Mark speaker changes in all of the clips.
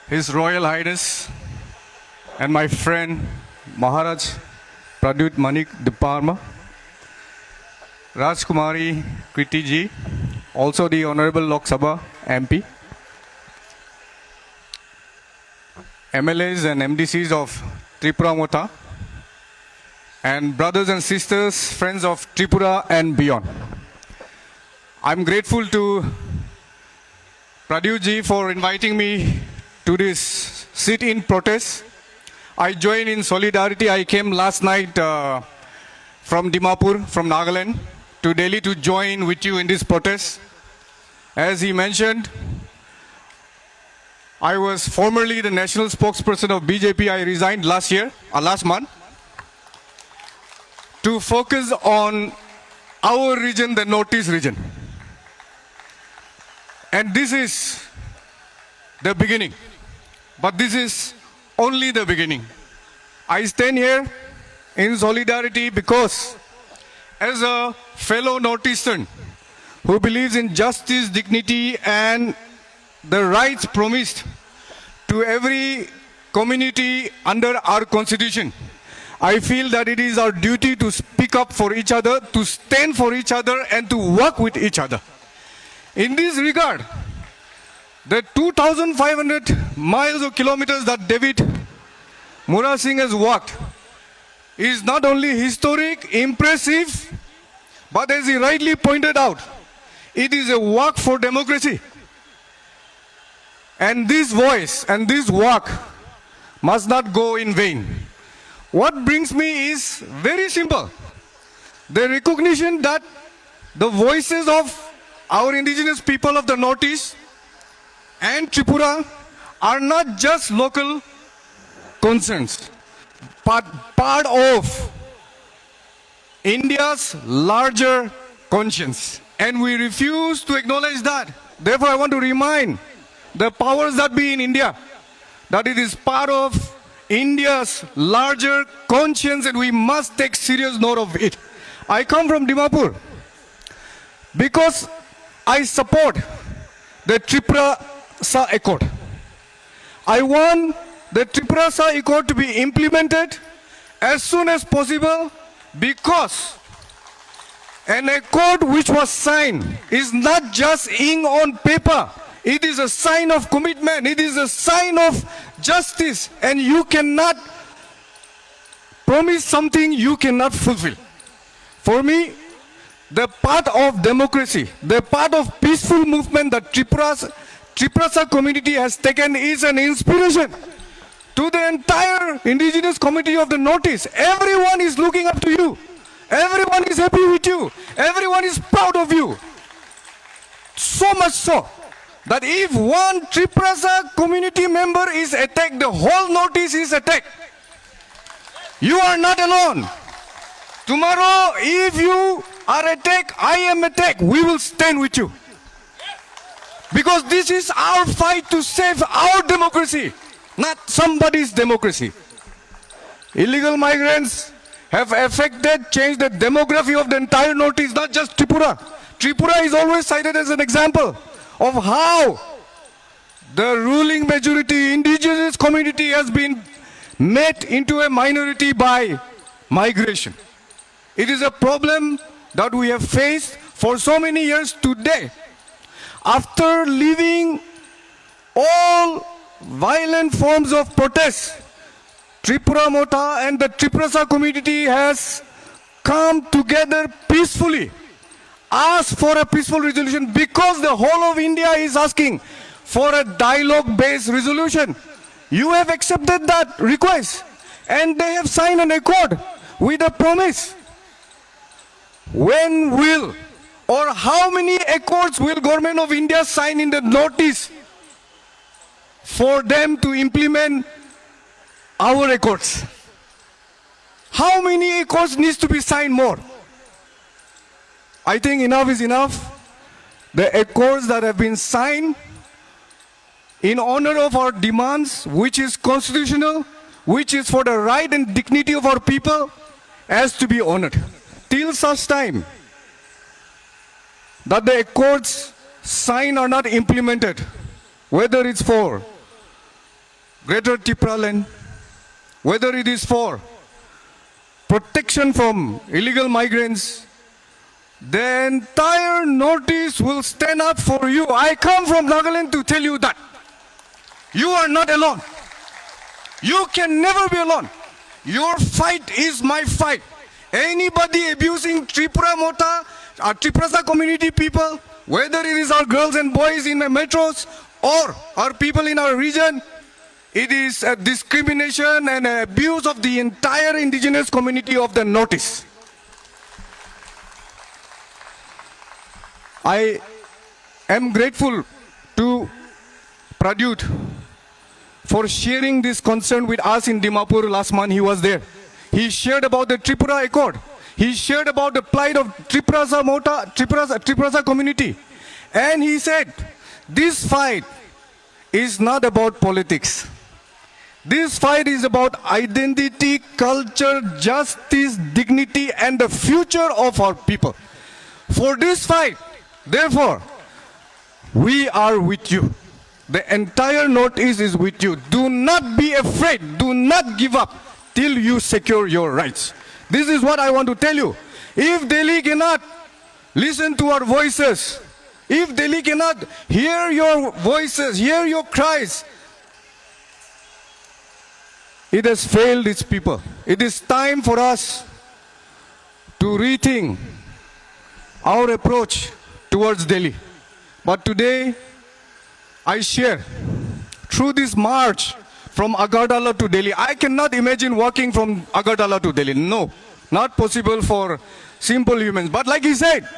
Speaker 1: His Royal Highness and my friend Maharaj Pradyut Manik Diparma, Rajkumari Kriti ji, also the Honorable Lok Sabha MP, MLAs and MDCs of Tripura Mota, and brothers and sisters, friends of Tripura and beyond. I'm grateful to Pradyut ji for inviting me to this sit-in protest. I joined in solidarity. I came last night from Dimapur, from Nagaland, to Delhi to join with you in this protest. As he mentioned, I was formerly the national spokesperson of BJP. I resigned last month, to focus on our region, the Northeast region. And this is the beginning. But this is only the beginning. I stand here in solidarity because as a fellow Northeastern who believes in justice, dignity, and the rights promised to every community under our constitution, I feel that it is our duty to speak up for each other, to stand for each other, and to work with each other. In this regard, the 2,500 miles or kilometers that David Mura Singh has walked is not only historic, impressive, but as he rightly pointed out, it is a walk for democracy. And this voice and this walk must not go in vain. What brings me is very simple. The recognition that the voices of our indigenous people of the Northeast and Tripura are not just local concerns, but part of India's larger conscience. And we refuse to acknowledge that. Therefore, I want to remind the powers that be in India that it is part of India's larger conscience and we must take serious note of it. I come from Dimapur because I support the Tripura Sa Accord. I want the Tripura Sa Accord to be implemented as soon as possible because an accord which was signed is not just ink on paper. It is a sign of commitment. It is a sign of justice. And you cannot promise something you cannot fulfill. For me, the part of democracy, the part of peaceful movement that Tripura Sa community has taken is an inspiration to the entire indigenous community of the Northeast. Everyone is looking up to you. Everyone is happy with you. Everyone is proud of you. So much so that if one Tripura Sa community member is attacked, the whole Northeast is attacked. You are not alone. Tomorrow, if you are attacked, I am attacked, we will stand with you. Because this is our fight to save our democracy, not somebody's democracy. Illegal migrants have changed the demography of the entire Northeast, not just Tripura. Tripura is always cited as an example of how the ruling majority, indigenous community has been made into a minority by migration. It is a problem that we have faced for so many years today. After leaving all violent forms of protest, Tripura Mota and the Tripura Sa community has come together peacefully, asked for a peaceful resolution because the whole of India is asking for a dialogue-based resolution. You have accepted that request and they have signed an accord with a promise. When will or how many accords will Government of India sign in the Northeast for them to implement our accords? How many accords needs to be signed more? I think enough is enough. The accords that have been signed in honor of our demands, which is constitutional, which is for the right and dignity of our people, has to be honored. Till such time that the accords signed are not implemented, whether it's for Greater Tripura land, whether it is for protection from illegal migrants, the entire Northeast will stand up for you. I come from Nagaland to tell you that. You are not alone. You can never be alone. Your fight is my fight. Anybody abusing Tripura Mota, our Triprasa community people, whether it is our girls and boys in the metros or our people in our region, it is a discrimination and abuse of the entire indigenous community of the Northeast. I am grateful to Pradyut for sharing this concern with us in Dimapur last month. He was there. He shared about the Tripura Accord. He shared about the plight of Triprasa community. And he said, this fight is not about politics. This fight is about identity, culture, justice, dignity, and the future of our people. For this fight, therefore, we are with you. The entire Northeast is with you. Do not be afraid. Do not give up till you secure your rights. This is what I want to tell you. If Delhi cannot listen to our voices, if Delhi cannot hear your voices, hear your cries, it has failed its people. It is time for us to rethink our approach towards Delhi. But today, I share, through this march from Agartala to Delhi, I cannot imagine walking from Agartala to Delhi. No, not possible for simple humans. But like he said,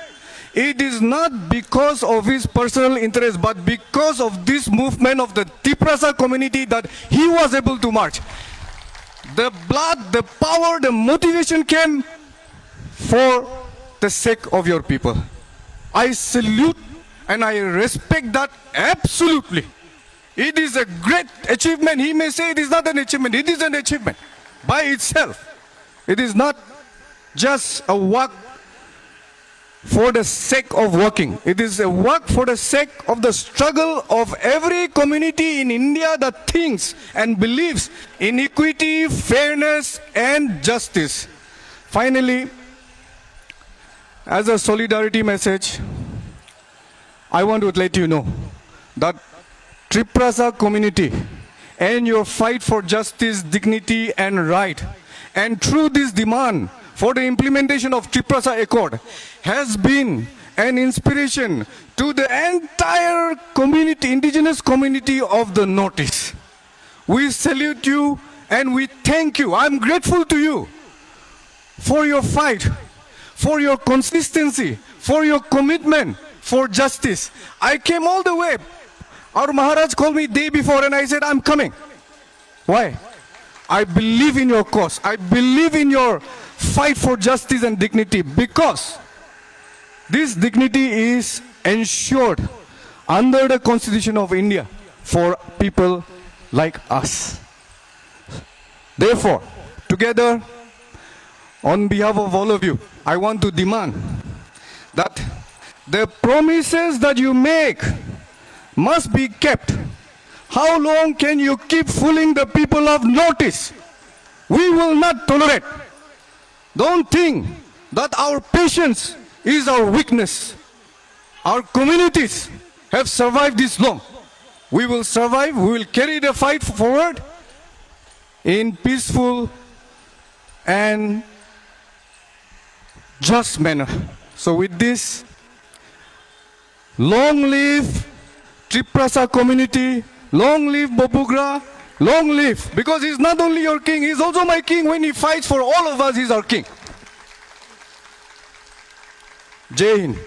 Speaker 1: it is not because of his personal interest, but because of this movement of the Triprasa community that he was able to march. The blood, the power, the motivation came for the sake of your people. I salute and I respect that absolutely. It is a great achievement. He may say it is not an achievement. It is an achievement by itself. It is not just a work for the sake of working. It is a work for the sake of the struggle of every community in India that thinks and believes in equity, fairness, and justice. Finally, as a solidarity message, I want to let you know that Triprasa community and your fight for justice, dignity, and right, and through this demand for the implementation of Triprasa Accord, has been an inspiration to the entire community, indigenous community of the Northeast. We salute you and we thank you. I'm grateful to you for your fight, for your consistency, for your commitment for justice. I came all the way. Our Maharaj called me day before and I said, I'm coming. Why? I believe in your cause. I believe in your fight for justice and dignity, because this dignity is ensured under the Constitution of India for people like us. Therefore, together, on behalf of all of you, I want to demand that the promises that you make must be kept. How long can you keep fooling the people of Northeast? We will not tolerate. Don't think that our patience is our weakness. Our communities have survived this long. We will survive. We will carry the fight forward in peaceful and just manner. So with this, long live Triprasa community, long live Bopugra, long live, because he's not only your king, he's also my king. When he fights for all of us, he's our king. Jai Hind.